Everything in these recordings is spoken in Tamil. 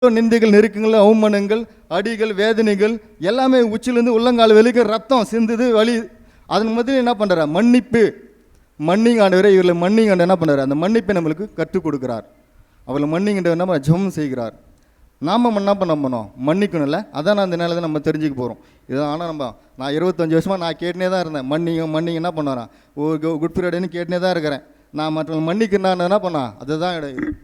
நிந்தைகள், நெருக்கங்கள், அவமானங்கள், அடிகள், வேதனைகள் எல்லாமே உச்சிலேருந்து உள்ளங்கால் வெளிக்க ரத்தம் சிந்துது வலி. அதன் மத்தியில் என்ன பண்ணுறாரு? மன்னிப்பு, மன்னிங்க ஆண்டவரே. இவர்களை மன்னிங்க ஆண்டு என்ன பண்ணுறாரு? அந்த மன்னிப்பை நம்மளுக்கு கற்றுக் கொடுக்குறார். அவளை மன்னிங்கன்ற நம்ம ஜெபம் செய்கிறார். நாம் என்ன பண்ணணும்? மன்னிக்கணும்ல. அதான் நான் இந்த நேரத்தில் நம்ம தெரிஞ்சுக்க போகிறோம். இதான். ஆனால் நான் 25 வருஷமாக நான் கேட்டுனே தான் இருந்தேன். மன்னிங்க என்ன பண்ணுறேன்? குட் பீரியட்னு கேட்டுனே தான் இருக்கிறேன். நான் மற்றவங்க மன்னிக்கணும் என்ன பண்ணேன்? அதுதான் கிடையாது.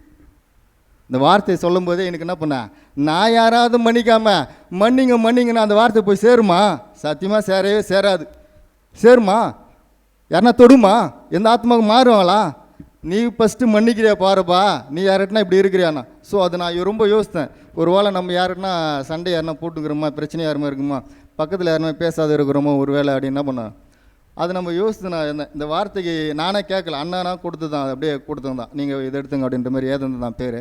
இந்த வார்த்தையை சொல்லும் போதே எனக்கு என்ன பண்ணேன்? நான் யாராவது மன்னிங்கன்னா அந்த வார்த்தை போய் சேருமா? சத்தியமாக சேரவே சேராது. சேருமா? யாருன்னா தொடுமா? எந்த ஆத்மாவுக்கு மாறுவாங்களா? நீ ஃபஸ்ட்டு மன்னிக்கிறியா பாருப்பா, நீ யார்கிட்டனா இப்படி இருக்கிறியாண்ணா. ஸோ அதை நான் ரொம்ப யோசித்தேன். ஒரு வேளை நம்ம யாருன்னா சண்டை யாருன்னா போட்டுக்கிறோமா, பிரச்சனை யாருமே இருக்குமா, பக்கத்தில் யாருமே பேசாத இருக்கிறோமோ ஒரு வேளை அப்படின்னு என்ன பண்ணேன்? அதை நம்ம யோசித்து நான் இந்த வார்த்தைக்கு நானே கேட்கல. அண்ணா கொடுத்து தான் அப்படியே கொடுத்தது தான். நீங்கள் இதை எடுத்துங்க அப்படின்ற மாதிரி ஏதந்து தான் பேர்.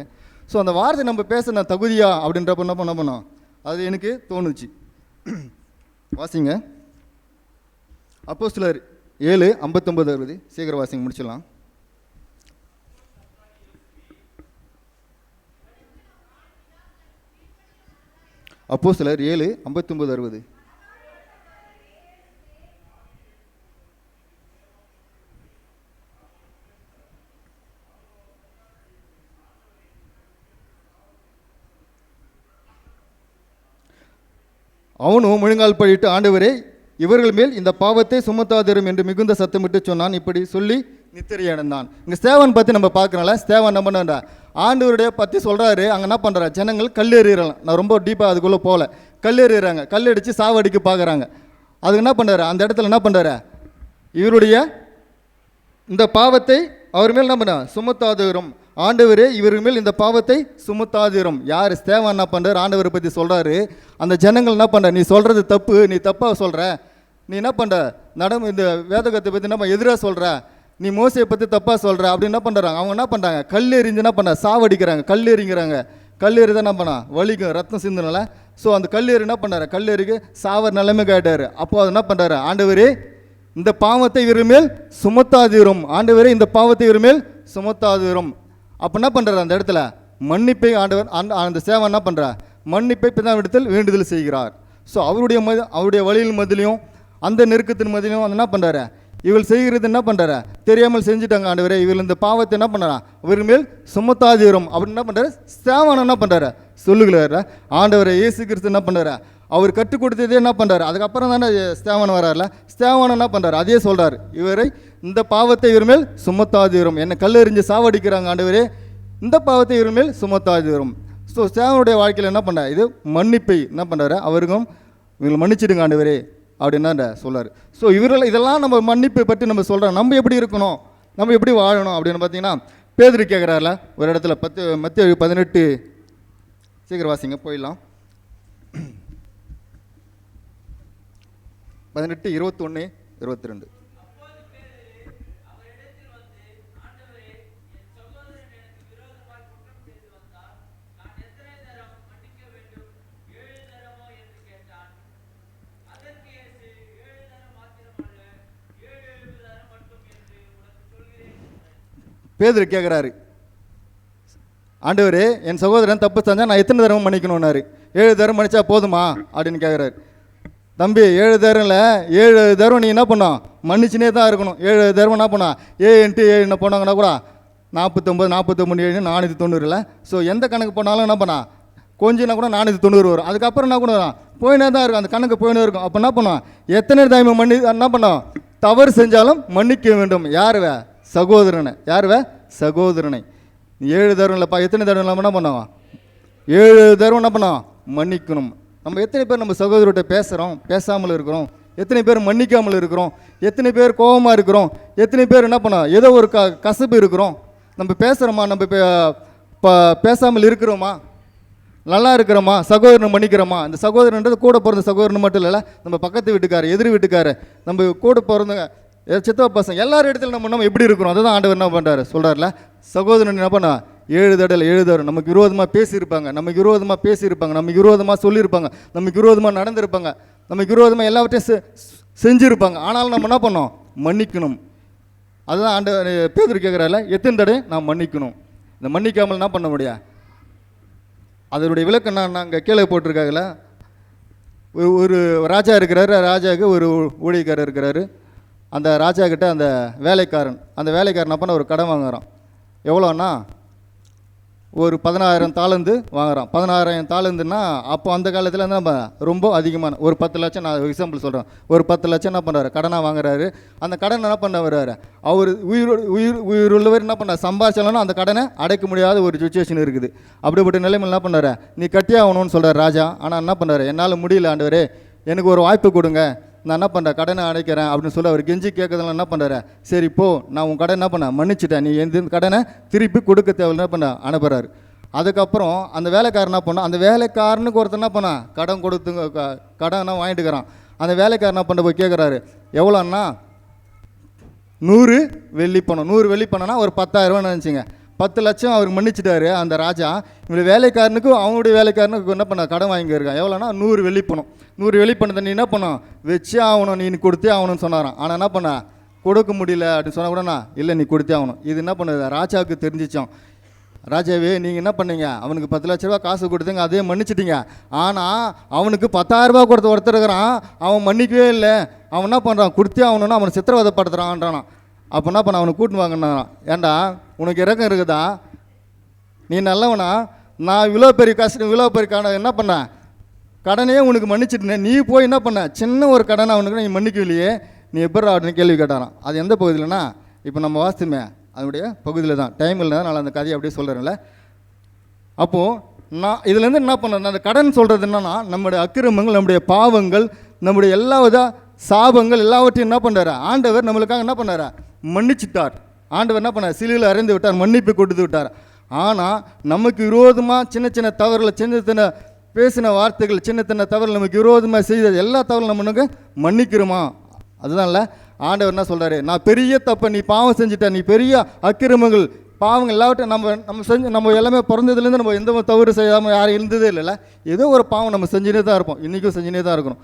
ஸோ அந்த வார்த்தை நம்ம பேச நான் தகுதியா அப்படின்றப்ப என்ன பண்ணோம்? அது எனக்கு தோணுச்சு. வாசிங்க அப்போஸ்தலர் 7:59-60. சீக்கிரம் வாசிங்க, முடிச்சிடலாம். அப்போஸ்தலர் 7:59-60. அவனும் முழங்கால் படிட்டு, ஆண்டவரே, இவர்கள் மேல் இந்த பாவத்தை சுமத்தாதிரும் என்று மிகுந்த சத்தமிட்டு சொன்னான். இப்படி சொல்லி நித்திரை அடைந்தான். இங்கே ஸ்தேவான் பற்றி நம்ம பார்க்குறோம்ல. ஸ்தேவான் என்ன பண்ணுறா? ஆண்டவருடைய பற்றி சொல்கிறாரு. அங்கே என்ன பண்ணுறா? ஜனங்கள் கல்லெறிகிறாங்க. நான் ரொம்ப டீப்பாக அதுக்குள்ளே போகல. கல்லெறிகிறாங்க, கல்லடித்து சாவடிக்க பார்க்குறாங்க. அதுக்கு என்ன பண்ணுறாரு? அந்த இடத்துல என்ன பண்ணுறாரு? இவருடைய இந்த பாவத்தை அவர் மேல் என்ன பண்ண சுமத்தாதிரும். ஆண்டவரே, இவர் மேல் இந்த பாவத்தை சுமத்தாதிரும். யார்? ஸ்தேவான் என்ன பண்ணுறாரு? ஆண்டவரை பற்றி சொல்கிறாரு. அந்த ஜனங்கள் என்ன பண்ணுற? நீ சொல்கிறது தப்பு, நீ தப்பாக சொல்கிற, நீ என்ன பண்ணுற? இந்த வேதகத்தை பற்றி நம்ம எதிராக சொல்கிற, நீ மோசையை பற்றி தப்பாக சொல்கிற அப்படின்னு என்ன பண்ணுறாங்க? அவங்க என்ன பண்ணுறாங்க? கல்லெறிஞ்சு என்ன பண்ண சாவடிக்கிறாங்க. கல்லெறிங்கிறாங்க. கல்லெறி தான் என்ன பண்ணா? வலிக்கும், ரத்தம் சிந்துனால. ஸோ அந்த கல்லெறி என்ன பண்ணுறாரு? கல்லெறிக்கு சாவர் நிலைமை கேட்டார். அப்போ அது என்ன பண்ணுறாரு? ஆண்டவரே, இந்த பாவத்தை இவர் மேல் சுமத்தாதிரும். ஆண்டவரே, இந்த பாவத்தை இவர் மேல் சுமத்தாதிரும். அப்போ என்ன பண்ணுறாரு? அந்த இடத்துல மன்னிப்பை ஆண்டவர் அந்த சேவை என்ன பண்ணுறா? மன்னிப்பை பிதாவிடத்தில் வேண்டுதல் செய்கிறார். ஸோ அவருடைய வழியில் மதிலையும் அந்த நெருக்கத்தின் மதிலையும் என்ன பண்ணுறாரு? இவள் செய்கிறது என்ன பண்ணுறாரு? தெரியாமல் செஞ்சுட்டாங்க. ஆண்டவரே, இவள் இந்த பாவத்தை என்ன பண்ணுறா? இவர் மேல் சுமத்தாதிரும் அப்படின்னு என்ன பண்ணுறாரு? ஸ்தேவான் என்ன பண்ணுறாரு? சொல்லுகிறாரு. ஆண்டவரை இயேசு கிறிஸ்து என்ன பண்ணுறாரு? அவர் கற்றுக் கொடுத்ததே என்ன பண்ணுறாரு? அதுக்கப்புறம் தானே ஸ்தேவான் வரார்ல. ஸ்தேவான் என்ன பண்ணுறாரு? அதே சொல்கிறார். இவரை இந்த பாவத்தை இவர் மேல் சுமத்தாதிரும். என்னை கல்லெறிஞ்சு சாவடிக்கிறாங்க. ஆண்டவரே, இந்த பாவத்தை இவர் மேல் சுமத்தாதிரும். ஸோ ஸ்தேவானுடைய வாழ்க்கையில் என்ன பண்ணுறாரு? இது மன்னிப்பை என்ன பண்ணுறாரு? அவருக்கும் இவங்களை மன்னிச்சிடுங்க ஆண்டவரே அப்படின்னா சொல்கிறார். ஸோ இதெல்லாம் நம்ம மன்னிப்பை பற்றி நம்ம சொல்கிறோம். நம்ம எப்படி இருக்கணும், நம்ம எப்படி வாழணும் அப்படின்னு பார்த்தீங்கன்னா, பேதுரு கேட்குறாருல ஒரு இடத்துல. மத்தேயு 18. சீக்கிரம் வாசிங்க, போயிடலாம். 18, 21, 22. பேதுரு கேட்குறாரு, ஆண்டவரே, என் சகோதரன் தப்பு செஞ்சால் நான் எத்தனை தடவை மன்னிக்கணும்னாரு. 7 தடவை மன்னிச்சா போதுமா அப்படின்னு கேட்குறாரு. தம்பி, 7 தடவை இல்லை, 7 தடவை நீ என்ன பண்ணோம்? மன்னிச்சுனே தான் இருக்கணும். 7 தடவை என்ன பண்ணா? 7 × 7 போனாங்கன்னா கூட 49, 49, 7, 490 இல்லை. ஸோ எந்த கணக்கு போனாலும் என்ன பண்ணா? கொஞ்சம்னா கூட 490 வரும். அதுக்கப்புறம் என்ன கூட போயினே தான் இருக்கும். அந்த கணக்கு போயினே இருக்கும். அப்போ என்ன பண்ணுவோம்? எத்தனை டைம் என்ன பண்ணோம்? தவறு செஞ்சாலும் மன்னிக்க வேண்டும். யாருவ? சகோதரனை. யாருவ? சகோதரனை. 7 தடவை இல்லைப்பா, எத்தனை தடவை இல்லாமல் என்ன பண்ணுவோம்? 7 தடவை என்ன பண்ணோம்? மன்னிக்கணும். நம்ம எத்தனை பேர் நம்ம சகோதரர்கிட்ட பேசுகிறோம், பேசாமல் இருக்கிறோம்? எத்தனை பேர் மன்னிக்காமல் இருக்கிறோம்? எத்தனை பேர் கோபமாக இருக்கிறோம்? எத்தனை பேர் என்ன பண்ணோம்? ஏதோ ஒரு கசப்பு இருக்கிறோம்? நம்ம பேசுகிறோமா? நம்ம பேசாமல் இருக்கிறோமா? நல்லா இருக்கிறோமா? சகோதரனை மன்னிக்கிறோமா? இந்த சகோதரன்றது கூட பிறந்த சகோதரன் மட்டும் இல்லை, நம்ம பக்கத்து வீட்டுக்காரு, எதிர் வீட்டுக்காரு, நம்ம கூட பிறந்தங்க, சித்தப்பா பசங்க, எல்லாரும் இடத்துல நம்ம எப்படி இருக்கிறோம்? அதுதான் ஆண்டவர் என்ன பண்ணுறாரு சொல்கிறார்ல. சகோதரன் என்ன பண்ணா? 7 தடவை நமக்கு விரோதமாக பேசியிருப்பாங்க, நமக்கு விரோதமாக பேசியிருப்பாங்க, நமக்கு விரோதமாக சொல்லியிருப்பாங்க, நமக்கு விரோதமாக நடந்திருப்பாங்க, நமக்கு விரோதமாக எல்லாவற்றையும் செஞ்சுருப்பாங்க. ஆனாலும் நம்ம என்ன பண்ணோம்? மன்னிக்கணும். அதுதான் ஆண்டவர் பேதுரு கேட்குறாருல, எத்தனை தடவை நான் மன்னிக்கணும்? இந்த மன்னிக்காமல் என்ன பண்ண முடியாது? அதனுடைய விளக்கம் நான் அங்கே கீழே போட்டிருக்காங்கள. ஒரு ராஜா இருக்கிறாரு, ராஜாவுக்கு ஒரு ஊழியக்காரர் இருக்கிறாரு. அந்த ராஜா கிட்ட அந்த வேலைக்காரன் அப்போ ஒரு கடன் வாங்குகிறான். எவ்வளோன்னா ஒரு 10,000 தாளந்து வாங்குகிறான். 10,000 தாளந்துன்னா அப்போ அந்த காலத்தில் நம்ம ரொம்ப அதிகமான ஒரு 10 லட்சம், நான் எக்ஸாம்பிள் சொல்கிறேன், ஒரு 10 லட்சம் என்ன பண்ணுறாரு, கடனாக வாங்குறாரு. அந்த கடனை என்ன பண்ண வர்றாரு, அவர் உயிருள்ளவர் என்ன பண்ணார், சம்பாதிச்சாலும் அந்த கடனை அடைக்க முடியாத ஒரு சுச்சுவேஷன் இருக்குது. அப்படிப்பட்ட நிலைமையில் என்ன பண்ணார், நீ கட்டியே ஆகணும்னு சொல்கிறார் ராஜா. ஆனால் என்ன பண்ணுறாரு, என்னால் முடியல ஆண்டவரே, எனக்கு ஒரு வாய்ப்பு கொடுங்க, நான் என்ன பண்ணுறேன், கடனை அடைக்கிறேன் அப்படின்னு சொல்லி அவர் கெஞ்சி கேட்கறதுல என்ன பண்ணுறாரு, சரி போ, நான் உன் கடனை என்ன பண்ணேன் மன்னிச்சிட்டேன், நீ எந்த கடனை திருப்பி கொடுக்க தேவையில்லை என்ன பண்ண அனுப்புகிறாரு. அதுக்கப்புறம் அந்த வேலைக்காரன் என்ன பண்ணால், அந்த வேலைக்காரனுக்கு ஒருத்தர் என்ன பண்ணான், கடன் கொடுத்துங்க, கடனை வாங்கிட்டுக்கிறான். அந்த வேலைக்காரன் என்ன பண்ண போய் கேட்குறாரு, எவ்வளோன்னா 100 வெள்ளி பணம். 100 வெள்ளி பணம்னா ஒரு 10,000 நினச்சிங்க. 10 லட்சம் அவருக்கு மன்னிச்சிட்டாரு அந்த ராஜா. இவங்க வேலைக்காரனுக்கும் அவங்களுடைய வேலைக்காரனுக்கு என்ன பண்ண கடன் வாங்கியிருக்கான். எவ்வளோனா 100 வெள்ளி பணம். 100 வெள்ளி பணத்தை நீ என்ன பண்ணோம், வச்சே ஆகணும், நீ கொடுத்தே ஆகணும்னு சொன்னாரான். ஆனால் என்ன பண்ண, கொடுக்க முடியல அப்படின்னு சொன்னால் கூடண்ணா, இல்லை நீ கொடுத்தே ஆகணும். இது என்ன பண்ணுது, ராஜாவுக்கு தெரிஞ்சிச்சோம். ராஜாவே, நீங்கள் என்ன பண்ணீங்க, அவனுக்கு 10 லட்ச ரூபா காசு கொடுத்தீங்க, அதே மன்னிச்சிட்டிங்க. ஆனால் அவனுக்கு 10,000 ரூபா கொடுத்த ஒருத்தர் இருக்கிறான், அவன் மன்னிக்கவே இல்லை. அவன் என்ன பண்ணுறான், கொடுத்தே ஆகணும்னா அவனை சித்திரவதைப்படுத்துறான்றான். அப்போ என்ன பண்ண, அவனுக்கு கூட்டின்னு வாங்கினான். ஏண்டா உனக்கு இறக்கம் இருக்குதா, நீ நல்லவனா, நான் இவ்வளோ பெரிய கஷ்டம், இவ்வளோ பெரிய கடன் என்ன பண்ணேன், கடனையே உனக்கு மன்னிச்சிட்டேன், நீ போய் என்ன பண்ண, சின்ன ஒரு கடனை அவனுக்கு நீ மன்னிக்கவில்லையே, நீ எப்படி அப்படின்னு கேள்வி கேட்டாரான். அது எந்த பகுதியிலனா, இப்போ நம்ம வாசித்துமே அதனுடைய பகுதியில் தான். டைம் இல்லை, நான் அந்த கதையை அப்படியே சொல்கிறேன்ல. அப்போது நான் இதுலேருந்து என்ன பண்ணுறேன், அந்த கடன் சொல்கிறது என்னன்னா, நம்முடைய அக்கிரமங்கள், நம்முடைய பாவங்கள், நம்முடைய எல்லா வித சாபங்கள் எல்லாவற்றையும் என்ன பண்ணுறாரு ஆண்டவர் நம்மளுக்காக என்ன பண்ணார், மன்னிச்சிட்டார். ஆண்டவர் என்ன பண்ணார், சிலுவையில் அறைந்து விட்டார், மன்னிப்பு கொடுத்து விட்டார். ஆனால் நமக்கு விரோதமாக சின்ன சின்ன தவறுகளை, சின்ன சின்ன பேசின வார்த்தைகள், சின்ன சின்ன தவறுகள், நமக்கு விரோதமாக செய்த எல்லா தவறும் நம்மளுக்கு மன்னிக்கிறோமா? அதுதான் இல்லை, ஆண்டவர் என்ன சொல்கிறாரு, நான் பெரிய தப்பை நீ பாவம் செஞ்சுட்ட, நீ பெரிய அக்கிரமங்கள் பாவங்கள் எல்லாவற்றையும் நம்ம எல்லாமே பிறந்ததுலேருந்து நம்ம எந்த தவறு செய்யாமல் யாரும் இருந்ததே இல்லைல்ல. ஏதோ ஒரு பாவம் நம்ம செஞ்சுனே தான் இருப்போம், இன்றைக்கும் செஞ்சுனே தான் இருக்கணும்.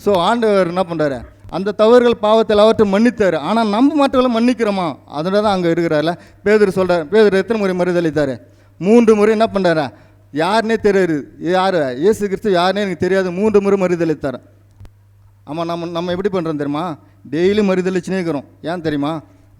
ஸோ ஆண்டவர் என்ன பண்ணுறாரு, அந்த தவறுகள் பாவத்தை எல்லாவற்றையும் மன்னித்தார். ஆனால் நம்ம மற்றவர்களை மன்னிக்கிறோமா, அதோட தான் அங்கே இருக்கிறார்ல. பேதுரு சொல்கிறார், பேதுரு எத்தனை முறை மறுதளித்தார், 3 முறை என்ன பண்ணுறாரு, யாருன்னே தெரியாது, யார் இயேசு கிறிஸ்து யாருன்னே எனக்கு தெரியாது, 3 முறை மறுதளித்தார். ஆமாம், நம்ம எப்படி பண்ணுறோம் தெரியுமா, டெய்லி மறுதளிச்சுனே இருக்கிறோம். ஏன் தெரியுமா,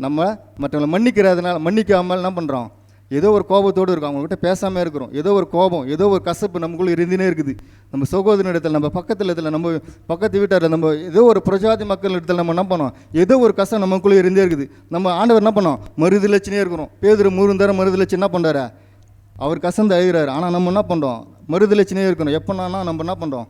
நம்ம மற்றவங்களை மன்னிக்கிறதுனால, மன்னிக்காமல் என்ன பண்ணுறோம், ஏதோ ஒரு கோபத்தோடு இருக்கும், அவங்கக்கிட்ட பேசாமல் இருக்கிறோம், ஏதோ ஒரு கோபம், ஏதோ ஒரு கசப்பு நமக்குள்ளே இருந்துனே இருக்குது. நம்ம சகோதரன் இடத்துல, நம்ம பக்கத்தில் இடத்துல, நம்ம பக்கத்து வீட்டாரில், நம்ம ஏதோ ஒரு பிரஜாதி மக்கள் இடத்துல நம்ம என்ன பண்ணோம், ஏதோ ஒரு கஷ்டம் நமக்குள்ளே இருந்தே இருக்குது. நம்ம ஆண்டவர் என்ன பண்ணோம், மறுதளிச்சுனே இருக்கிறோம். பேதுரு 3 தடவை மறுதளிச்சு என்ன பண்ணுறாரு, அவர் கசந்து அழுகிறாரு. ஆனால் நம்ம என்ன பண்ணுறோம், மறுதளிச்சுனே இருக்கணும். எப்போனா நம்ம என்ன பண்ணுறோம்,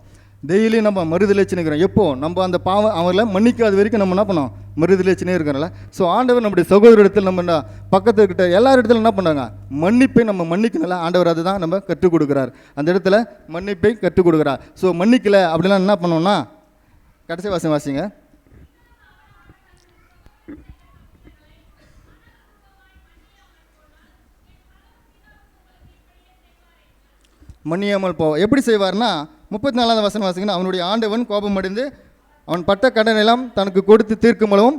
டெய்லி நம்ம மறுதளிச்சுன்னு இருக்கிறோம். எப்போ நம்ம அந்த பாவம் அவங்கள மன்னிக்காத வரைக்கும் நம்ம என்ன பண்ணோம், மறுதளிச்சுனே இருக்கிறோம்ல. ஸோ ஆண்டவர் நம்முடைய சகோதர இடத்துல, நம்ம பக்கத்துக்கிட்ட எல்லா இடத்துல என்ன பண்ணாங்க, மன்னிப்பை நம்ம மன்னிக்கணும்ல. ஆண்டவர் அதுதான் நம்ம கற்றுக் கொடுக்குறார், அந்த இடத்துல மன்னிப்பை கற்றுக் கொடுக்குறார். ஸோ மன்னிக்கலை அப்படிலாம் என்ன பண்ணோம்னா, கடைசி வாசிங்க. மன்னியாமல் போவோம். எப்படி செய்வார்னா, 34வது வசனம் வாசிங்கன்னா, அவனுடைய ஆண்டவன் கோபம் அடைந்து அவன் பட்ட கடன் எல்லாம் தனக்கு கொடுத்து தீர்க்கும் மூலமும்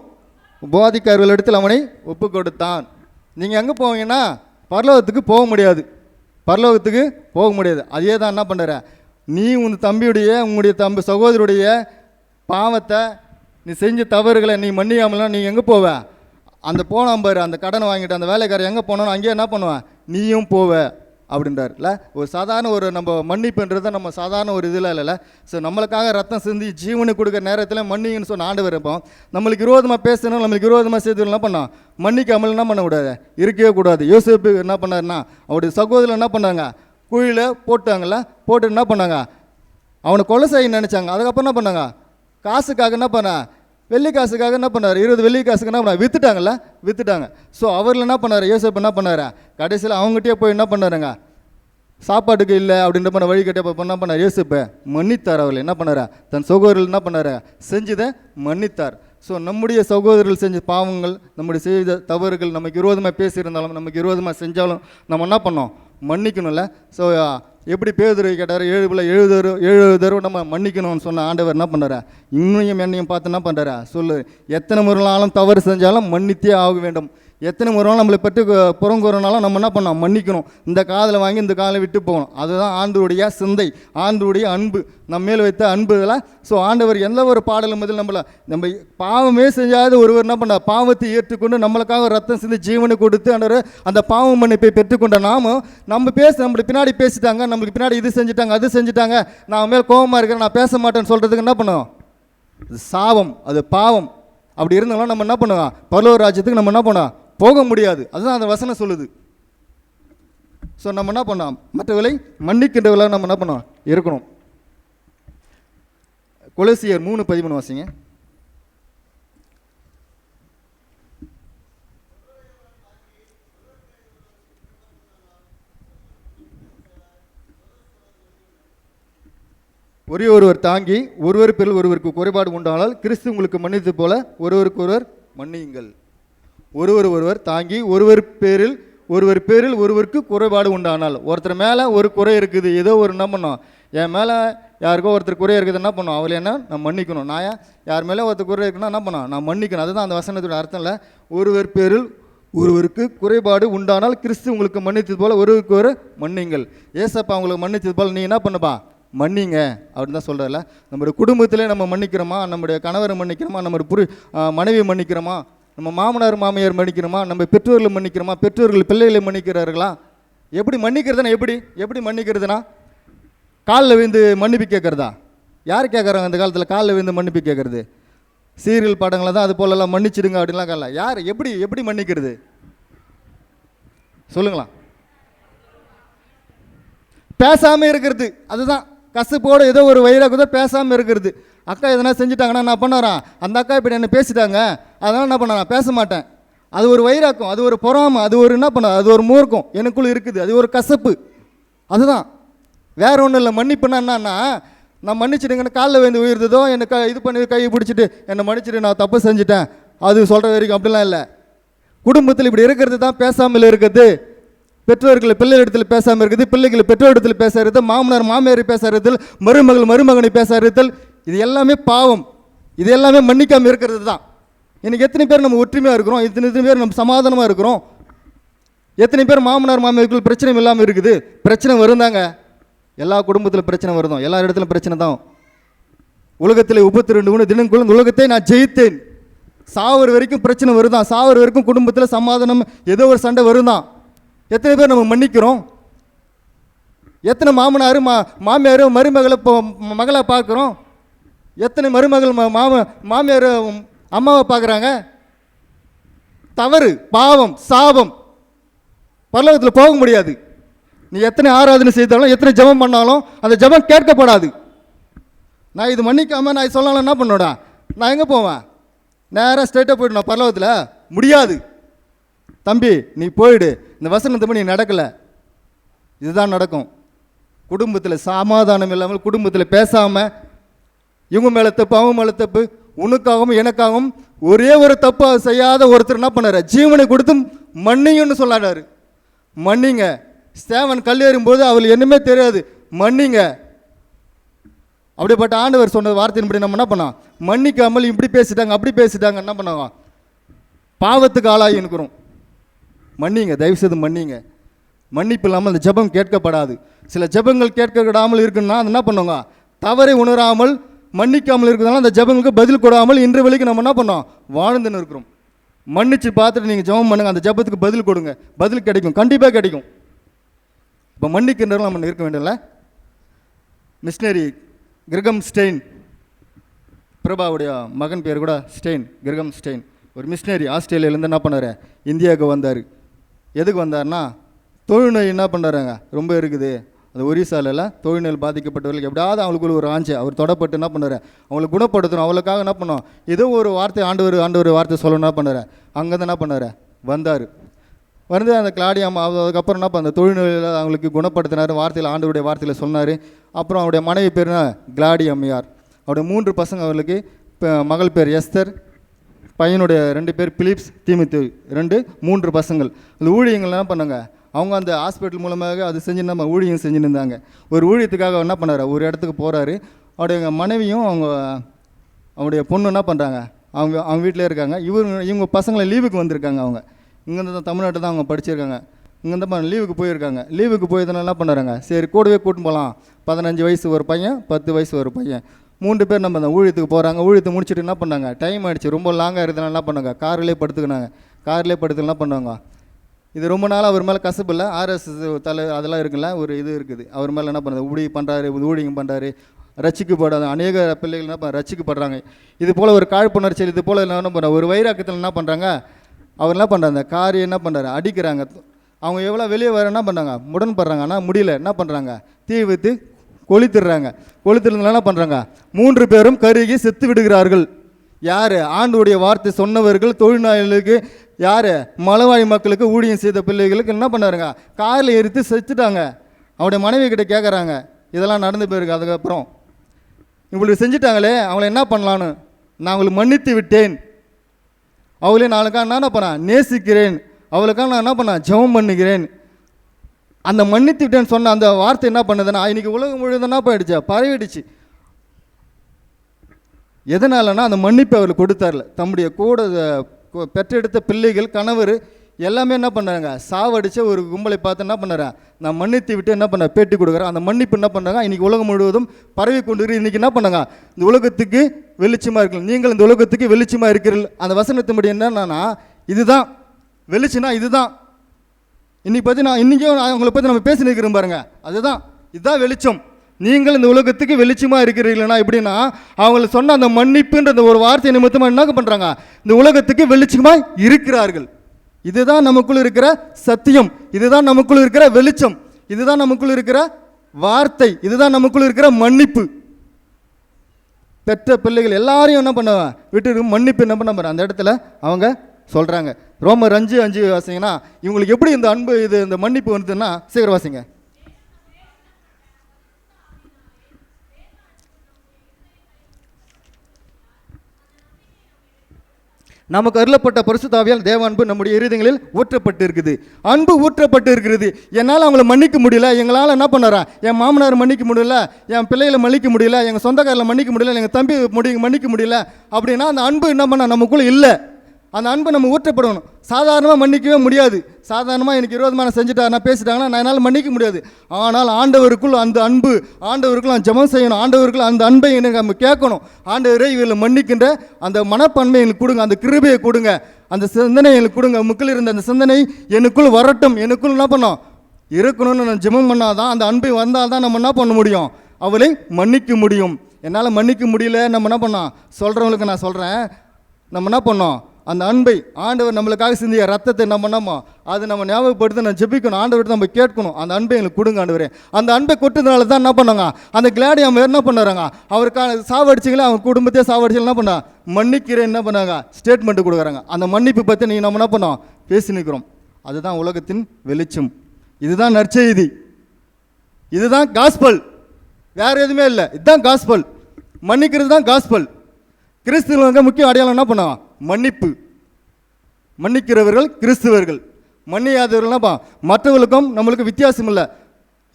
போதிக்காரர்களிடத்தில் அவனை ஒப்பு கொடுத்தான். நீங்கள் எங்கே போவீங்கன்னா, பரலோகத்துக்கு போக முடியாது, பரலோகத்துக்கு போக முடியாது. அதே தான் என்ன பண்ணுற, நீ உன் தம்பியுடைய, உங்களுடைய சகோதரருடைய பாவத்தை, நீ செஞ்ச தவறுகளை நீ மன்னியாமலாம் நீ எங்கே போவ, அந்த போனாம் பாரு, அந்த கடனை வாங்கிட்டு அந்த வேலைக்காரர் எங்கே போனாலும் அங்கேயே என்ன பண்ணுவேன், நீயும் போவ அப்படின்றார். இல்லை, ஒரு சாதாரண ஒரு நம்ம மன்னிப்புன்றதை நம்ம சாதாரண ஒரு இதில் இல்லைல்ல. ஸோ நம்மளுக்காக ரத்தம் சிந்தி ஜீவனை கொடுக்குற நேரத்தில் மன்னிங்கன்னு சொன்ன ஆண்டவர் இருப்போம். நம்மளுக்கு விரோதமாக பேசணும், நம்மளுக்கு விரோதமாக செய்து என்ன பண்ணோம், மன்னிக்காமல் என்ன பண்ணக்கூடாது, இருக்கவே கூடாது. யோசேப்பு என்ன பண்ணாருன்னா, அவருடைய சகோதரர் என்ன பண்ணாங்க, குழியில் போட்டாங்கல்ல, போட்டு என்ன பண்ணாங்க, அவனை கொலை செய்ய நினச்சாங்க. அதுக்கப்புறம் என்ன பண்ணாங்க, காசுக்காக என்ன பண்ண, வெள்ளி காசுக்காக என்ன பண்ணார், 20 வெள்ளி காசுக்கு என்ன பண்ணார், விற்றுட்டாங்க. ஸோ அவரில் என்ன பண்ணார், யோசேப்பு என்ன பண்ணார், கடைசியில் அவங்ககிட்டயே போய் என்ன பண்ணாருங்க, சாப்பாட்டுக்கு இல்லை அப்படின்ற பண்ண வழி கட்டிய போய் என்ன பண்ணார், யோசேப்பை மன்னித்தார். அவர்கள் என்ன பண்ணார், தன் சகோதரர்கள் என்ன பண்ணார், செஞ்சதை மன்னித்தார். ஸோ நம்முடைய சகோதரர்கள் செஞ்ச பாவங்கள், நம்முடைய செய்த தவறுகள், நமக்கு விரோதமாக பேசியிருந்தாலும், நமக்கு விரோதமாக செஞ்சாலும் நம்ம என்ன பண்ணோம், மன்னிக்கணும்ல. ஸோ எப்படி பேதுரு கேட்டார், 7 தடவை நம்ம மன்னிக்கணும்னு சொன்ன ஆண்டவர் என்ன பண்ணுறாரு, இன்னும் என்னையும் பார்த்து என்ன பண்ணுறாரு, சொல்லு, எத்தனை முறைனாலும் தவறு செஞ்சாலும் மன்னித்தே ஆக வேண்டும். எத்தனை முறை நம்மளை பற்றி புறங்குறனாலும் நம்ம என்ன பண்ணோம், மன்னிக்கணும். இந்த காதில் வாங்கி இந்த காலை விட்டு போகணும். அதுதான் ஆண்டவருடைய சிந்தை, ஆண்டவருடைய அன்பு, நம்ம மேல் வைத்த அன்பு இதெல்லாம். ஸோ ஆண்டவர் எந்த ஒரு பாடலும் முதல் நம்ம பாவமே செய்யாத ஒருவர் என்ன பண்ண, பாவத்தை ஏற்றுக்கொண்டு நம்மளுக்காக ரத்தம் சிந்தி ஜீவனை கொடுத்து ஆண்டவர் அந்த பாவ மன்னிப்பை பெற்றுக்கொண்ட நாமும் நம்மளுக்கு பின்னாடி பேசிட்டாங்க, நம்மளுக்கு பின்னாடி இது செஞ்சுட்டாங்க அது செஞ்சுட்டாங்க, நான் மேல் கோபமாக இருக்கிறேன், நான் பேச மாட்டேன்னு சொல்கிறதுக்கு என்ன பண்ணுவோம், அது சாபம், அது பாவம். அப்படி இருந்தாலும் நம்ம என்ன பண்ணுவோம், பரலோக ராஜ்யத்துக்கு நம்ம என்ன பண்ணுவோம், போக முடியாது. அதுதான் அந்த வசனம் சொல்லுது. ஸோ நம்ம என்ன பண்ணோம், மற்றவர்களை மன்னிக்கின்றவர்களாக நம்ம என்ன பண்ணோம் இருக்கணும். கொலோசியர் 3:13 வாசிங்க. ஒருவர் தாங்கி ஒருவர் பேரில் ஒருவருக்கு குறைபாடு உண்டானால் கிறிஸ்து உங்களுக்கு மன்னித்து போல ஒருவருக்கு ஒருவர் மன்னியுங்கள். ஒருவர் தாங்கி ஒருவர் பேரில் ஒருவருக்கு குறைபாடு உண்டானால், ஒருத்தர் மேலே ஒரு குறை இருக்குது, ஏதோ ஒரு என்ன பண்ணோம், என் மேலே யாருக்கோ ஒருத்தர் குறை இருக்குது, என்ன பண்ணும், அவளை என்ன நான் மன்னிக்கணும். நான் யார் மேலே ஒருத்தர் குறை இருக்குன்னா என்ன பண்ணோம், நான் மன்னிக்கணும். அதுதான் அந்த வசனத்தோட அர்த்தம். இல்லை, ஒருவர் பேரில் ஒருவருக்கு குறைபாடு உண்டானால் கிறிஸ்து உங்களுக்கு மன்னித்தது போல் ஒருவருக்கு ஒரு மன்னிங்கள். ஏசப்பா உங்களுக்கு மன்னித்தது போல் நீ என்ன பண்ணுப்பா, மன்னிங்க அப்படின்னு தான் சொல்கிறல. நம்முடைய குடும்பத்திலே நம்ம மன்னிக்கிறோமா, நம்முடைய கணவரை மன்னிக்கிறோமா, நம்முடைய மனைவி மன்னிக்கிறோமா, நம்ம மாமனார் மாமியார் மன்னிக்கிறோமா, நம்ம பெற்றோர்களை மன்னிக்கிறோமா, பெற்றோர்கள் பிள்ளைகளை மன்னிக்கிறார்களா? எப்படி மன்னிக்கிறதுனா, எப்படி மன்னிக்கிறதுனா, காலில் விழுந்து மன்னிப்பு கேட்குறதா? யார் கேட்குறாங்க அந்த காலத்தில் காலில் விழுந்து மன்னிப்பு கேட்குறது? சீரியல் படங்களை தான் அது போலலாம் மன்னிச்சிடுங்க அப்படின்லாம் கால. யார் எப்படி மன்னிக்கிறது சொல்லுங்களா? பேசாமல் இருக்கிறது. அதுதான் கசப்போடு ஏதோ ஒரு வைராக்குதோ பேசாமல் இருக்கிறது. அக்கா எதனா செஞ்சுட்டாங்கன்னா நான் பண்ணுறேன், அந்த அக்கா இப்படி என்ன பேசிட்டாங்க, அதனால் என்ன பண்ண, நான் பேச மாட்டேன். அது ஒரு வைராக்கம், அது ஒரு பொறாமை, அது ஒரு என்ன பண்ண, அது ஒரு மூர்க்கம் எனக்குள்ளே இருக்குது, அது ஒரு கசப்பு. அதுதான், வேற ஒன்றும் இல்லை. மன்னிப்புனா என்னன்னா, நான் மன்னிச்சிடுங்கன்னு காலில் வந்து உயிர்ந்ததோ என்னை இது பண்ணி கையை பிடிச்சிட்டு என்னை மன்னிச்சிட்டு நான் தப்பு செஞ்சுட்டேன் அது சொல்கிற வரைக்கும் அப்படிலாம் இல்லை. குடும்பத்தில் இப்படி இருக்கிறது தான் பேசாமல் இருக்குது. பெற்றோர்கள் பிள்ளை இடத்துல பேசாமல் இருக்குது, பிள்ளைகள் பெற்றோர் இடத்துல பேசுறது, மாமனார் மாமியார் பேசுறது, மருமகனை பேசுறதுல், இது எல்லாமே பாவம். இது எல்லாமே மன்னிக்காமல் இருக்கிறது தான். இன்னைக்கு எத்தனை பேர் நம்ம ஒற்றுமையாக இருக்கிறோம், எத்தனை பேர் நம்ம சமாதானமாக இருக்கிறோம், எத்தனை பேர் மாமனார் மாமியார்கள் பிரச்சனை இல்லாமல் இருக்குது? பிரச்சனை வருந்தாங்க, எல்லா குடும்பத்தில் பிரச்சனை வருதோம், எல்லா இடத்துலையும் பிரச்சனை தான். உலகத்தில் 32 தினங்களும் உலகத்தை நான் ஜெயித்தேன். சாவர வரைக்கும் பிரச்சனை வருதான், சாவர வரைக்கும் குடும்பத்தில் சமாதானம் ஏதோ ஒரு சண்டை வருதான். எத்தனை பேர் நம்ம மன்னிக்கிறோம்? எத்தனை மாமனார் மாமியார் மருமகளை மகளை பார்க்குறோம்? எத்தனை மருமகள் மாமியார் அம்மாவை பார்க்குறாங்க? தவறு, பாவம், சாபம். பரலோகத்தில் போக முடியாது. நீ எத்தனை ஆராதனை செய்தாலும் எத்தனை ஜெபம் பண்ணாலும் அந்த ஜெபம் கேட்கப்படாது. நான் இது மன்னிக்காமல் நான் சொல்லலாம் என்ன பண்ணோடா, நான் எங்கே போவேன்? நேராக ஸ்ட்ரைட்டாக போய்டு நான் பரலோகத்தில் முடியாது. தம்பி நீ போயிடு, இந்த வசனத்தை நீ நடக்கலை, இதுதான் நடக்கும். குடும்பத்தில் சமாதானம் இல்லாமல், குடும்பத்தில் பேசாமல், இவங்க மேலே தப்பு அவங்க மேலே தப்பு, உனக்காகவும் எனக்காகவும் ஒரே ஒரு தப்பு செய்யாத ஒருத்தர் என்ன பண்ணார், ஜீவனை கொடுத்து மன்னிங்கன்னு சொல்லாடாரு. மன்னிங்க. ஸ்தேவன் கல்லேறும்போது அவள் என்னமே தெரியாது, மன்னிங்க. அப்படிப்பட்ட ஆண்டவர் சொன்ன வார்த்தையின்படி நம்ம என்ன பண்ணோம், மன்னிக்காமல் இப்படி பேசிட்டாங்க அப்படி பேசிட்டாங்க என்ன பண்ணுவாங்க, பாவத்துக்கு ஆளாகி இருக்கிறோம். மன்னிங்க, தயவுசெய்து மன்னிங்க. மன்னிப்பு இல்லாமல் அந்த ஜெபம் கேட்கப்படாது. சில ஜெபங்கள் கேட்கப்படாமல் இருக்குன்னா அது என்ன பண்ணுவாங்க, தவறை உணராமல் மன்னிக்காமல் இருக்கிறதுனால அந்த ஜெபங்களுக்கு பதில் கொடாமல் இன்று வரைக்கும் நம்ம என்ன பண்ணோம், வாழ்ந்துன்னு இருக்கிறோம். மன்னிச்சு பார்த்துட்டு நீங்கள் ஜெபம் பண்ணுங்க, அந்த ஜெபத்துக்கு பதில் கொடுங்க, பதில் கிடைக்கும், கண்டிப்பாக கிடைக்கும். இப்போ மன்னிக்கின்றவர்கள் நம்ம இருக்க வேண்டியதில்ல. மிஷினரி கிரகம் ஸ்டெயின், பிரபாவுடைய மகன் பேர் கூட ஸ்டெயின், கிரகம் ஸ்டெயின், ஒரு மிஷினரி ஆஸ்திரேலியாவிலேருந்து என்ன பண்ணார், இந்தியாவுக்கு வந்தார். எதுக்கு வந்தார்னா, தொழுநோய் என்ன பண்ணுறாங்க ரொம்ப இருக்குது, அந்த ஒரிசாலில் தொழுநோய் பாதிக்கப்பட்டவர்களுக்கு எப்படியாவது அவங்களுக்குள்ள ஒரு ஆஞ்சு அவர் தொடப்பட்டு என்ன பண்ணுறாரு, அவங்களை குணப்படுத்தணும், அவளுக்காக என்ன பண்ணோம், ஏதோ ஒரு வார்த்தை ஆண்டவர் வார்த்தை சொல்லணும் என்ன பண்ணார், அங்கேருந்து என்ன பண்ணார் வந்தார். வந்து அந்த கிளாடியம் அதுக்கப்புறம் என்ன பண்ண தொழுநோயில் அவங்களுக்கு குணப்படுத்தினார், வார்த்தையில் ஆண்டவருடைய வார்த்தையில் சொன்னார். அப்புறம் அவருடைய மனைவி பேர்னா கிளாடி அம்மையார். அவருடைய 3 பசங்க, அவர்களுக்கு மகள் பேர் எஸ்தர், பையனுடைய 2 பேர் பிலிப்ஸ், தீமித்து 3 பசங்கள். அந்த ஊழியங்கள் என்ன பண்ணாங்க, அவங்க அந்த ஹாஸ்பிட்டல் மூலமாக அது செஞ்சு நம்ம ஊழியம் செஞ்சுன்னு இருந்தாங்க. ஒரு ஊழியத்துக்காக என்ன பண்ணார், ஒரு இடத்துக்கு போகிறாரு. அவருடைய மனைவியும் அவங்களுடைய பொண்ணு என்ன பண்ணுறாங்க, அவங்க வீட்டிலே இருக்காங்க. இவங்க பசங்களை லீவுக்கு வந்திருக்காங்க. அவங்க இங்கேருந்து தான் தமிழ்நாட்டில் தான் அவங்க படிச்சிருக்காங்க. இங்கேருந்து லீவுக்கு போயிருக்காங்க. லீவுக்கு போயதுனால என்ன பண்ணுறாங்க, சரி கூடவே கூட்டின்னு போகலாம். 15 வயசு ஒரு பையன், 10 வயசு ஒரு பையன், 3 பேர் நம்ம ஊழியத்துக்கு போகிறாங்க. ஊழியத்தை முடிச்சுட்டு என்ன பண்ணாங்க, டைம் ஆகிடுச்சு, ரொம்ப லாங்காக இருந்தனால என்ன பண்ணாங்க, கார்லேயே படுத்துக்கினாங்க. கார்லேயே படுத்து என்ன பண்ணுவாங்க, இது ரொம்ப நாள் அவர் மேலே கசப்பு இல்லை, ஆர்எஸ்எஸ் தலை அதெல்லாம் இருக்குல்ல, ஒரு இது இருக்குது அவர் மேலே. என்ன பண்ணுறது, ஊழியம் பண்ணுறாரு, ரசிக்கப்படாத அநேக பிள்ளைகள் என்ன ரசிக்கப்படுறாங்க. இது போல் ஒரு காழ்ப்புணர்ச்சியில், இது போல் என்ன பண்ணுறாங்க, ஒரு வைராக்கத்தில் என்ன பண்ணுறாங்க, அவர் என்ன பண்ணுறாங்க, காரை என்ன பண்ணுறாரு, அடிக்கிறாங்க. அவங்க எவ்வளோ வெளியே வர என்ன பண்ணுறாங்க, முடன்படுறாங்க. ஆனால் முடியல, என்ன பண்ணுறாங்க, தீ வைத்து கொளுத்திடுறாங்க. கொளுத்திருந்தாலும் என்ன பண்ணுறாங்க, 3 பேரும் கருகி செத்து விடுகிறார்கள். யார், ஆண்டவருடைய வார்த்தை சொன்னவர்கள், தொழிலாளிகளுக்கு, யார், மலைவாழ் மக்களுக்கு ஊழியம் செய்த பிள்ளைகளுக்கு என்ன பண்ணாருங்க, காரில் எரித்து செத்துட்டாங்க. அவருடைய மனைவி கிட்ட கேட்குறாங்க, இதெல்லாம் நடந்து போயிருக்கு. அதுக்கப்புறம் இவங்களுக்கு செஞ்சுட்டாங்களே, அவங்கள என்ன பண்ணலான்னு, நான் அவங்களுக்கு மன்னித்து விட்டேன், அவங்களே நாளுக்காக நான் என்ன பண்ணேன், நேசிக்கிறேன், அவளுக்காக நான் என்ன பண்ணேன், ஜெபம் பண்ணுகிறேன். அந்த மன்னித்து விட்டேன்னு சொன்ன அந்த வார்த்தை என்ன பண்ணுதுன்னா, இன்றைக்கி உலகம் முழுவதுன்னா போயிடுச்சு, பரவிடுச்சு. எதனாலன்னா அந்த மன்னிப்பு அவர்களுக்கு கொடுத்தார்ல. தம்முடைய கூட பெற்றெடுத்த பிள்ளைகள், கணவர் எல்லாமே என்ன பண்ணுறாங்க, சாவடிச்ச ஒரு கும்பலை பார்த்து என்ன பண்ணுறேன், நான் மன்னித்து விட்டு என்ன பண்ண பேட்டி கொடுக்குறேன். அந்த மன்னிப்பு என்ன பண்ணுறாங்க, இன்றைக்கி உலகம் முழுவதும் பரவி கொண்டு இன்றைக்கி என்ன பண்ணுங்க, இந்த உலகத்துக்கு வெளிச்சமாக இருக்கீங்க, நீங்கள் இந்த உலகத்துக்கு வெளிச்சமாக இருக்கிறீர்கள். அந்த வசனத்தின்படி என்னன்னா, இதுதான் வெளிச்சம்னா, இதுதான் இன்றைக்கி பற்றி நான் இன்றைக்கும் அவங்கள பற்றி நம்ம பேசி நிற்கிறோம் பாருங்க, அதுதான் இதுதான் வெளிச்சம். நீங்கள் இந்த உலகத்துக்கு வெளிச்சமாக இருக்கிறீர்களா எப்படின்னா, அவங்களை சொன்ன அந்த மன்னிப்புன்ற ஒரு வார்த்தை நிமித்தமாக என்ன பண்ணுறாங்க, இந்த உலகத்துக்கு வெளிச்சமாக இருக்கிறார்கள். இதுதான் நமக்குள் இருக்கிற சத்தியம், இதுதான் நமக்குள் இருக்கிற வெளிச்சம், இதுதான் நமக்குள் இருக்கிற வார்த்தை, இதுதான் நமக்குள் இருக்கிற மன்னிப்பு. பெற்ற பிள்ளைகள் எல்லாரையும் என்ன பண்ணுவாங்க, விட்டு மன்னிப்பு என்ன பண்ண போகிறாங்க, அந்த இடத்துல அவங்க சொல்கிறாங்க. ரோமர் 5:5 வாசிங்கன்னா, இவங்களுக்கு எப்படி இந்த அன்பு, இது இந்த மன்னிப்பு வந்துதுன்னா, சீக்கிரம் வாசிங்க. நமக்கு அருளப்பட்ட பரிசுத்த ஆவியால் தேவ அன்பு நம்முடைய இருதயங்களில் ஊற்றப்பட்டு இருக்குது. அன்பு ஊற்றப்பட்டு இருக்கிறது. என்னால் அவங்கள மன்னிக்க முடியல, எங்களால் என்ன பண்ணுறா, என் மாமனார் மன்னிக்க முடியல, என் பிள்ளைகளை மன்னிக்க முடியல, எங்கள் சொந்தக்காரில் மன்னிக்க முடியல, எங்கள் தம்பி மன்னிக்க முடியல அப்படின்னா, அந்த அன்பு என்ன பண்ண நமக்குள்ளே இல்லை. அந்த அன்பு நம்ம ஊற்றப்படணும். சாதாரணமாக மன்னிக்கவே முடியாது. சாதாரணமாக எனக்கு விரோதமான செஞ்சுட்டாருன்னா, பேசிட்டாங்கன்னா, நான் என்னால் மன்னிக்க முடியாது. ஆனால் ஆண்டவருக்குள் அந்த அன்பு, ஆண்டவருக்குள் நான் ஜெபம் செய்யணும், ஆண்டவருக்குள் அந்த அன்பை எனக்கு நம்ம கேட்கணும். ஆண்டவரை இவர்களை மன்னிக்கின்ற அந்த மனப்பான்மை எனக்கு கொடுங்க, அந்த கிருபையை கொடுங்க, அந்த சிந்தனை எனக்கு கொடுங்க. முக்கில் இருந்த அந்த சிந்தனை எனக்குள் வரட்டும், எனக்குள் என்ன பண்ணோம் இருக்கணும்னு நான் ஜெபம் பண்ணாதான், அந்த அன்பை வந்தால் தான் நம்ம என்ன பண்ண முடியும், அவளை மன்னிக்க முடியும். என்னால் மன்னிக்க முடியல, நம்ம என்ன பண்ணோம், சொல்கிறவங்களுக்கு நான் சொல்கிறேன், நம்ம என்ன பண்ணோம், அந்த அன்பை, ஆண்டவர் நம்மளுக்காக சிந்திய ரத்தத்தை என்ன பண்ணோமோ அது நம்ம ஞாபகப்படுத்தி நான் ஜெபிக்கணும், ஆண்டவர்கிட்ட நம்ம கேட்கணும், அந்த அன்பை எங்களுக்கு கொடுங்க ஆண்டவரே. அந்த அன்பை கொட்டதுனால தான் என்ன பண்ணாங்க, அந்த கிளாடி அவங்க என்ன பண்ணுறாங்க, அவருக்கான சாவடிச்சிங்களே, அவங்க குடும்பத்தையே சாவடிச்சிங்களா என்ன பண்ணா, மன்னிக்கிறேன் என்ன பண்ணாங்க, ஸ்டேட்மெண்ட்டு கொடுக்குறாங்க. அந்த மன்னிப்பு பற்றி நீங்கள் நம்ம என்ன பண்ணோம், பேசி நிற்கிறோம். அதுதான் உலகத்தின் வெளிச்சம், இதுதான் நற்செய்தி, இதுதான் காஸ்பல், வேறு எதுவுமே இல்லை. இதுதான் காஸ்பல், மன்னிக்கிறது தான் காஸ்பல். கிறிஸ்துவங்க முக்கிய அடையாளம் என்ன பண்ணுவாங்க, மன்னிப்பு. மன்னிக்கிறவர்கள் கிறிஸ்துவர்கள், மன்னியாதவர்கள்னா மற்றவர்களுக்கும் நம்மளுக்கு வித்தியாசம் இல்லை.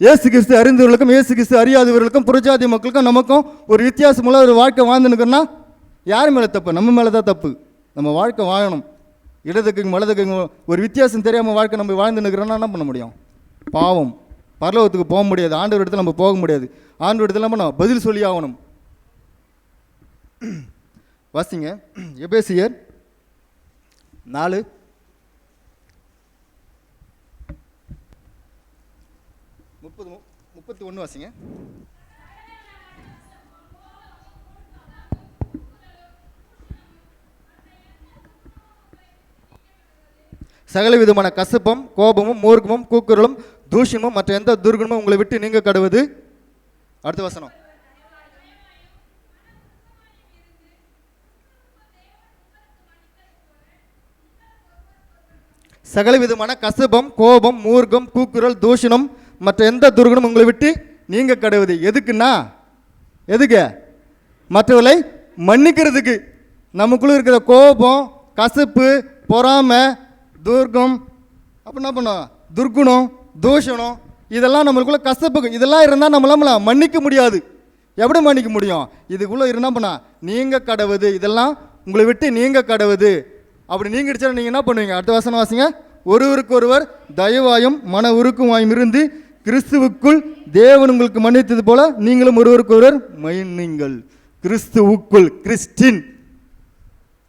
இயேசு கிறிஸ்து அறிந்தவர்களுக்கும் இயேசு கிறிஸ்து அறியாதவர்களுக்கும் புறஜாதி மக்களுக்கும் நமக்கும் ஒரு வித்தியாசமுள்ள ஒரு வாழ்க்கை வாழ்ந்துனுக்குன்னா யார் மேலே தப்பு, நம்ம மேலே தான் தப்பு. நம்ம வாழ்க்கை வாழணும். இடதுக்கு வலதுக்கு ஒரு வித்தியாசம் தெரியாமல் வாழ்க்கை நம்ம வாழ்ந்துனுக்கிறோன்னா என்ன பண்ண முடியும், பாவம். பரலோகத்துக்கு போக முடியாது, ஆண்டவர் இடத்துல நம்ம போக முடியாது. ஆண்டவர் இடத்துல நம்ம பதில் சொல்லி ஆகணும். வாசிங்க எபேசியர் 4:31 வாசிங்க. சகல விதமான கசப்பும், கோபமும், மூர்க்கமும், கூக்குரலும், தூஷணமும், மற்ற எந்த துர்குணமும் உங்களை விட்டு நீங்க கடவுது. அடுத்த வசனம். சகல விதமான கசபம், கோபம், மூர்க்கம், கூக்குரல், தூஷணம், மற்ற எந்த துர்குணம் உங்களை விட்டு நீங்க கடவுது. எதுக்குன்னா, எதுக்கு, மற்றவர்களை மன்னிக்கிறதுக்கு. நமக்குள்ள இருக்கிற கோபம், கசப்பு, பொறாமை, துர்க்கம், அப்போ என்ன பண்ணோம், துர்குணம், தூஷணம், இதெல்லாம் நம்மளுக்குள்ள கசப்பு, இதெல்லாம் இருந்தால் நம்மளால மன்னிக்க முடியாது. எப்படி மன்னிக்க முடியும், இதுக்குள்ளே இருந்தால் பண்ணா நீங்க கடவுது, இதெல்லாம் உங்களை விட்டு நீங்க கடவுது. அப்படி நீங்கிடுச்சா நீங்கள் என்ன பண்ணுவீங்க? அடுத்த வசனம் வாசிங்க. ஒருவருக்கு ஒருவர் தயவாயும் மன உருக்குமாயும் இருந்து கிறிஸ்துவுக்குள் தேவன் உங்களுக்கு மன்னித்தது போல நீங்களும் ஒருவருக்கு ஒருவர் மன்னியுங்கள். கிறிஸ்துவுக்குள், கிறிஸ்டின்,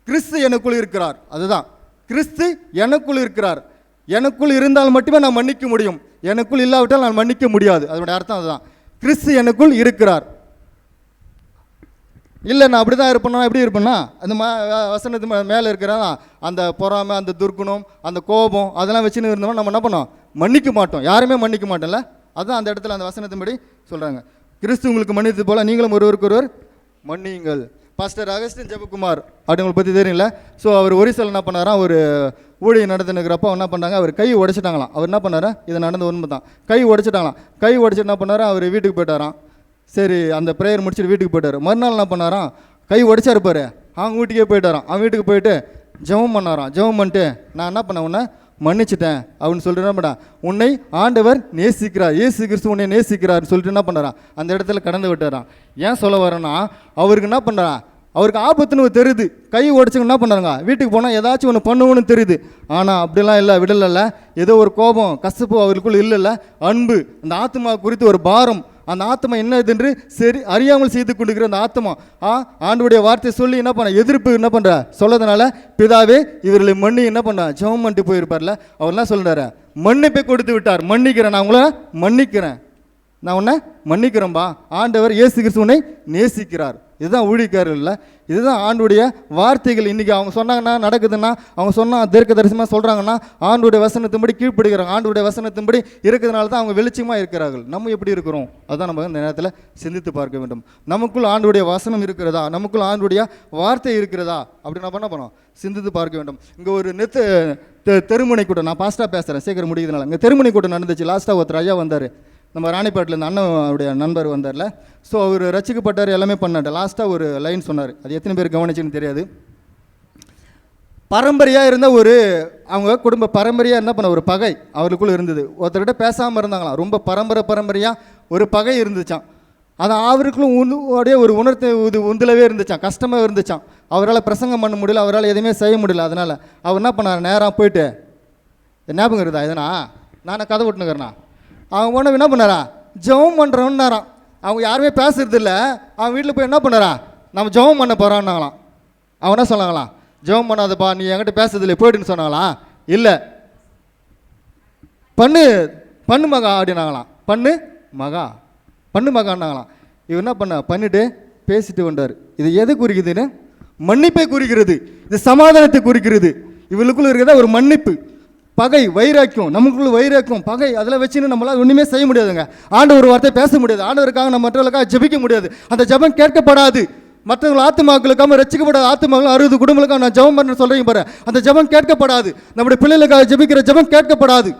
கிறிஸ்து எனக்குள் இருக்கிறார். அதுதான், கிறிஸ்து எனக்குள் இருக்கிறார். எனக்குள் இருந்தால் மட்டுமே நான் மன்னிக்க முடியும். எனக்குள் இல்லாவிட்டால் நான் மன்னிக்க முடியாது. அதனுடைய அர்த்தம் அதுதான். கிறிஸ்து எனக்குள் இருக்கிறார். இல்லை நான் அப்படி தான் இருப்பேன்னா எப்படி இருப்பேன்னா, அந்த வசனத்து மேலே இருக்கிறதா அந்த பொறாமை, அந்த துர்க்குணம், அந்த கோபம் அதெல்லாம் வச்சுன்னு இருந்தோம்னா நம்ம என்ன பண்ணோம்? மன்னிக்க மாட்டோம். யாருமே மன்னிக்க மாட்டோம்ல. அதுதான் அந்த இடத்துல அந்த வசனத்தின்படி சொல்கிறாங்க. கிறிஸ்து உங்களுக்கு மன்னித்தது போல் நீங்களும் ஒருவருக்கு ஒருவர் மன்னியுங்கள். பாஸ்டர் அகஸ்டின் ஜெபக்குமார் அப்படிங்களை பற்றி தெரியல. ஸோ அவர் ஒரிசால் என்ன பண்ணாராம், ஒரு ஊழியம் நடந்துனுக்கிறப்போ என்ன பண்ணாங்க, அவர் கை உடைச்சிட்டாங்களாம். அவர் என்ன பண்ணாரா, இது நடந்த உண்மை தான், கை உடைச்சிட்டாங்களாம். கை உடைச்சிட்டு என்ன பண்ணாரா, அவர் வீட்டுக்கு போயிட்டாராம். சரி, அந்த ப்ரேயர் முடிச்சுட்டு வீட்டுக்கு போயிட்டார். மறுநாள் என்ன பண்ணாராம், கை உடைச்சா இருப்பார், அவங்க வீட்டுக்கே போயிட்டாராம். அவன் வீட்டுக்கு போயிட்டு ஜெபம் பண்ணாராம். ஜெபம் பண்ணிட்டு நான் என்ன பண்ணேன், உன்னை மன்னிச்சிட்டேன் அப்படின்னு சொல்லிட்டு என்ன பண்ணா, உன்னை ஆண்டவர் நேசிக்கிறார், இயேசு கிறிஸ்து உன்னை நேசிக்கிறார்னு சொல்லிட்டு என்ன பண்ணாராம், அந்த இடத்துல கடந்து விட்டாராம். ஏன் சொல்ல வரேன்னா, அவருக்கு என்ன பண்ணுறான், அவருக்கு ஆபத்துன்னு தெரியுது. கை உடைச்சவங்க என்ன பண்ணுறாங்க, வீட்டுக்கு போனால் ஏதாச்சும் ஒன்று பண்ணுவோன்னு தெரியுது. ஆனால் அப்படிலாம் இல்லை, விடலை. ஏதோ ஒரு கோபம், கசப்பு அவருக்குள்ள இல்லைல்ல, அன்பு, அந்த ஆத்மா குறித்து ஒரு பாரம். அந்த ஆத்மா என்ன இதுன்று சரி அறியாமல் செய்து கொண்டிருக்கிற அந்த ஆத்மா ஆண்டவருடைய வார்த்தையை சொல்லி என்ன பண்ண, எதிர்ப்பு என்ன பண்ணுற சொல்லதுனால, பிதாவே இவர்களை மன்னி என்ன பண்ண ஜெபம் பண்ணிட்டு போயிருப்பார்ல, அவர் என்ன சொல்கிறாரு, மன்னிப்பை கொடுத்து விட்டார். மன்னிக்கிறேன், நான் உங்களை மன்னிக்கிறேன், நான் உன்னை மன்னிக்கிறேன்பா. ஆண்டவர் இயேசு கிறிஸ்து உன்னை நேசிக்கிறார். இதுதான் ஊழியக்காரர்கள் இல்லை, இதுதான் ஆண்டுடைய வார்த்தைகள். இன்றைக்கி அவங்க சொன்னாங்கன்னா நடக்குதுன்னா, அவங்க சொன்னால் தீர்க்க தரிசனமாக சொல்கிறாங்கன்னா ஆண்டுடைய வசனத்தின்படி கீழ்ப்படுகிறாங்க. ஆண்டுடைய வசனத்தின்படி இருக்கிறதுனால தான் அவங்க வெளிச்சமாக இருக்கிறார்கள். நம்ம எப்படி இருக்கிறோம், அதுதான் நம்ம இந்த நேரத்தில் சிந்தித்து பார்க்க வேண்டும். நமக்குள் ஆண்டுடைய வசனம் இருக்கிறதா, நமக்குள் ஆண்டுடைய வார்த்தை இருக்கிறதா அப்படின்னு நம்ம என்ன பண்ணோம், சிந்தித்து பார்க்க வேண்டும். இங்கே ஒரு தெருமுனை கூட்டம், நான் பாஸ்ட்டாக பேசுகிறேன் சீக்கிரம் முடியுதுனால, இங்கே தெருமுனை கூட்டம் நடந்துச்சு. லாஸ்ட்டாக ஒருத்தர் ஐயா வந்தார், நம்ம ராணிப்பேட்டிலேருந்து அண்ணனுடைய நண்பர் வந்தார்ல. ஸோ அவர் ரசிக்கப்பட்டார், எல்லாமே பண்ணார். லாஸ்ட்டாக ஒரு லைன் சொன்னார், அது எத்தனை பேர் கவனிச்சுன்னு தெரியாது. பரம்பரையாக இருந்த ஒரு அவங்க குடும்ப பரம்பரையாக என்ன பண்ண ஒரு பகை அவருக்குள்ளே இருந்தது. ஒருத்தர்கிட்ட பேசாமல் இருந்தாங்களாம். ரொம்ப பரம்பரையாக ஒரு பகை இருந்துச்சான். அது அவருக்குள்ளும் ஒரு உந்துலவே இருந்துச்சான், கஷ்டமாக இருந்துச்சான். அவரால் பிரசங்கம் பண்ண முடியல, அவரால் எதுவுமே செய்ய முடியல. அதனால் அவர் என்ன பண்ணார், நேராக போயிட்டு ஞாபகம் இருக்குதா எதுனா, நானே கதை விட்டுனுக்கிறேண்ணா, அவங்க ஒன்று என்ன பண்ணாரா, ஜெபம் பண்ணுறோன்னாராம். அவங்க யாருமே பேசுறது இல்லை. அவன் வீட்டில் போய் என்ன பண்ணாரா, நம்ம ஜெபம் பண்ண போகிறான்னாங்களாம். அவன் என்ன சொன்னாங்களாம், ஜெபம் பண்ணாதப்பா, நீ என்கிட்ட பேசுறது இல்லை, போய்ட்டுன்னு சொன்னாங்களா, இல்லை பண்ணு மகா அப்படின்னாங்களாம். பண்ணு மகான்னாங்களாம். இவர் என்ன பண்ண பண்ணிட்டு பேசிட்டு வந்தார். இது எது குறிக்குதுன்னு, மன்னிப்பை குறிக்கிறது, இது சமாதானத்தை குறிக்கிறது. இவளுக்குள்ள இருக்கிறதா ஒரு மன்னிப்பு. பகை, வைராக்கியம், நமக்குள்ள வைராக்கியம், பகை, அதெல்லாம் வச்சுன்னு நம்மளால் ஒன்றுமே செய்ய முடியாதுங்க. ஆண்டவர் வார்த்தை பேச முடியாது, ஆண்டவருக்காக நம்ம மற்றவர்களுக்காக ஜெபிக்க முடியாது, அந்த ஜெபம் கேட்கப்படாது. மற்றவர்கள் ஆத்மாக்களுக்காக ரசிக்கப்படாத ஆத்மாக்கள் 60 குடும்பங்களுக்காக நான் ஜெபம் பண்ண சொல்கிறீங்க பாரு, அந்த ஜெபம் கேட்கப்படாது. நம்முடைய பிள்ளைகளுக்காக ஜெபிக்கிற ஜெபம் கேட்கப்படாது.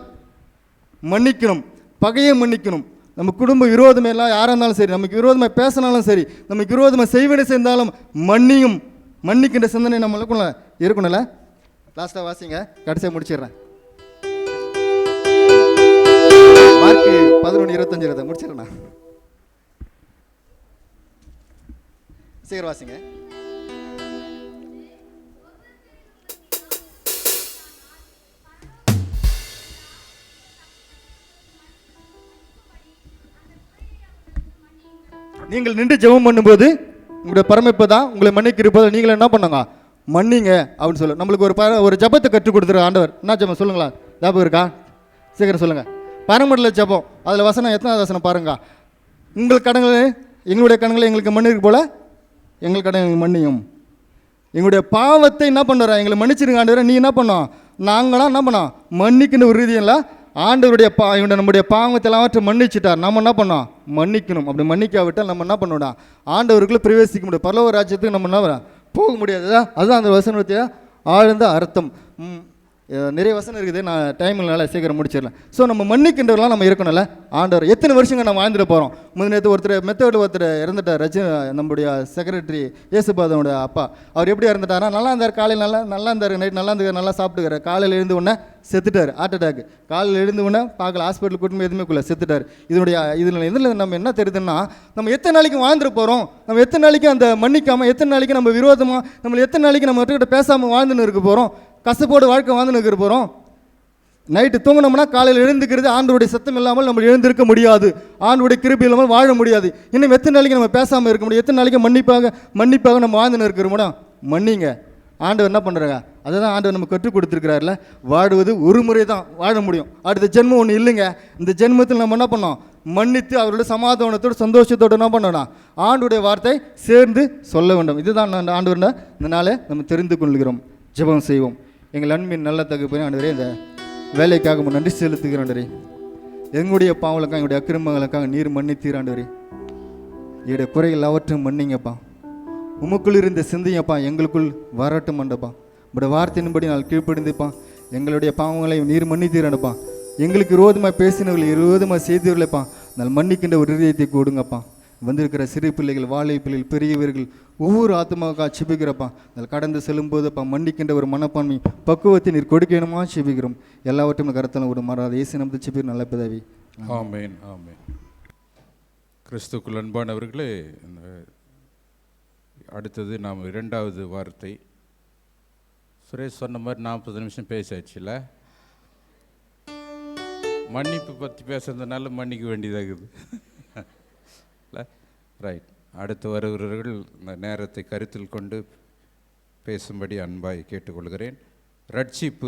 மன்னிக்கணும், பகையை மன்னிக்கணும். நம்ம குடும்ப விரோதமே எல்லாம் யாராக இருந்தாலும் சரி, நமக்கு விரோதமாக பேசினாலும் சரி, நமக்கு விரோதமாக செய்வனை செய்தாலும் மன்னிக்கின்ற சிந்தனை நம்மளுக்குள்ள இருக்கணும்ல. லாஸ்ட்டாக வாசிங்க, கடைசியாக முடிச்சிடுறேன். மார்க் 11:25 முடிச்சிடறேண்ணா, சீக்கிரம் வாசிங்க. நீங்கள் நின்று ஜெபம் பண்ணும்போது உங்களுடைய பரமைப்பு தான் உங்களை மன்னிக்க இருப்பது. நீங்கள் என்ன பண்ணுங்க, மன்னிங்க அப்படின்னு சொல்லு. நம்மளுக்கு ஒரு ஜபத்தை கற்றுக் கொடுத்துரு ஆண்டவர். என்ன ஜபம் சொல்லுங்களா, ஞாபகம் இருக்கா, சீக்கிரம் சொல்லுங்கள். பரமடல ஜபம், அதில் வசனம் எத்தனாவது வசனம் பாருங்க, உங்கள் கடன்களை எங்களுடைய கடன்களை எங்களுக்கு மன்னிருக்கு போல எங்கள் கடன் எங்களுக்கு மன்னியும். எங்களுடைய பாவத்தை என்ன பண்ணுறா, எங்களை மன்னிச்சிருங்க ஆண்டவரை. நீ என்ன பண்ணோம், நாங்களாம் என்ன பண்ணோம், மன்னிக்கின்ற ஒரு ரீதியில் ஆண்டவருடைய நம்முடைய பாவத்தை எல்லாவற்றை மன்னிச்சிட்டார். நம்ம என்ன பண்ணோம், மன்னிக்கணும். அப்படி மன்னிக்காவிட்டால் நம்ம என்ன பண்ணோம்டா, ஆண்டவருக்குள்ளே பிரவேசிக்க முடியும், பரலோக ராஜ்யத்துக்கு நம்ம என்ன போக முடியாது. அதுதான் அந்த வசனத்தை ஆழ்ந்த அர்த்தம். நிறைய வசனம் இருக்குது, நான் டைம்னால சீக்கிரம் முடிச்சிடலாம். ஸோ நம்ம மன்னிக்கின்றவர்களாம் நம்ம இருக்கணும்ல. ஆண்டவர் எத்தனை வருஷங்க நம்ம வாழ்ந்துட்டு போகிறோம். நேற்று ஒருத்தர் இறந்துட்டார், நம்முடைய செக்ரட்டரி இயேசுபாதனுடைய அப்பா. அவர் எப்படி இறந்துட்டாரா, நல்லா இருந்தார், காலையில் நல்லா இருந்தார், நைட் நல்லா சாப்பிட்டுக்கிறார். காலையில் எழுந்து உடனே செத்துட்டார், ஹார்ட் அட்டாக். காலையில் எழுந்து உடனே பார்க்கல, ஹாஸ்பிட்டல் கூட்டமே எதுவுமே செத்துட்டார். இதில் நம்ம என்ன தெரியுதுன்னா, நம்ம எத்தனை நாளைக்கு வாழ்ந்துட்டு போகிறோம், நம்ம எத்தனை நாளைக்கு அந்த மன்னிக்காமல், எத்தனை நாளைக்கு நம்ம விரோதமாக, எத்தனை நாளைக்கு நம்ம கிட்ட பேசாமல் வாழ்ந்துன்னு இருக்க போகிறோம் கஷ்டப்போடு வாழ்க்கை வாழ்ந்துன்னு இருக்கிற போகிறோம்? நைட்டு தூங்கினோம்னா காலையில் எழுந்துக்கிறது ஆண்டவருடைய சத்தம் இல்லாமல் நம்ம எழுந்திருக்க முடியாது. ஆண்டவருடைய கிருபை இல்லாமல் வாழ முடியாது. இன்னும் எத்தனை நாளைக்கு நம்ம பேசாமல் இருக்க முடியும்? எத்தனை நாளைக்கு மன்னிப்பாக நம்ம வாழ்ந்துன்னு இருக்கிறோம்னா மன்னிங்க. ஆண்டவர் என்ன பண்ணுறாங்க? அதை தான் ஆண்டவர் நம்ம கற்றுக் கொடுத்துருக்கிறாருல, வாடுவது ஒரு முறை தான் வாழ முடியும். அடுத்த ஜென்மம் ஒன்று இல்லைங்க. இந்த ஜென்மத்தில் நம்ம என்ன பண்ணோம்? மன்னித்து அவரோட சமாதானத்தோடு சந்தோஷத்தோடு என்ன பண்ணணும்? ஆண்டுடைய வார்த்தை சேர்ந்து சொல்ல வேண்டும். இதுதான் நான் ஆண்டவர் இந்த நாளை நம்ம தெரிந்து கொள்கிறோம். ஜெபம் செய்வோம். எங்கள் அன்பின் நல்ல தகப்பனே, ஆண்டவரே, இந்த வேலைக்காக நன்றி செலுத்துகிறேன் ஆண்டவரே. எங்களுடைய பாவங்களுக்காக எங்களுடைய அக்கிரமங்களுக்காக நீர் மன்னித்தீர் ஆண்டவரே. என்னுடைய குறைகள் அவற்றையும் மன்னிங்கப்பா. உமக்குள் இருந்த சிந்தையப்பா எங்களுக்குள் வரட்டும் ஆண்டப்பா. உடைய வார்த்தையின்படி நான் கீழ்ப்படிந்துப்பா. எங்களுடைய பாவங்களை நீர் மன்னித்தீரப்பா. எங்களுக்கு விரோதமாக பேசினவர்கள் விரோதமாக செய்தவர்களைப்பா நான் மன்னிக்கின்ற ஒரு இதயத்தை கொடுங்கப்பா. வந்திருக்கிற சிறு பிள்ளைகள், வாழை பிள்ளைகள், பெரியவர்கள் ஒவ்வொரு ஆத்மாவுக்காக செபிக்கிறப்பா. அதில் கடந்து செல்லும்போதுப்பா மன்னிக்கின்ற ஒரு மனப்பான்மை பக்குவத்தை நீர் கொடுக்கணுமா செபிக்கிறோம். எல்லாவற்றையும் கருத்தாலும் ஒரு மாறாத இயேசு நாமத்தில் செபிக்கிறோம் நல்ல பிதாவே. ஆமென், ஆமென். கிறிஸ்துக்குள் அன்பானவர்களே, அடுத்தது நாம் இரண்டாவது வார்த்தை. சுரேஷ் சொன்ன மாதிரி 40 நிமிஷம் பேசாச்சுல. மன்னிப்பு பற்றி பேசுறதுனால மன்னிக்க வேண்டியதாகுது இல்லை? ரைட். அடுத்து வருகிறவர்கள் இந்த நேரத்தை கருத்தில் கொண்டு பேசும்படி அன்பாய் கேட்டுக்கொள்கிறேன். ரட்சிப்பு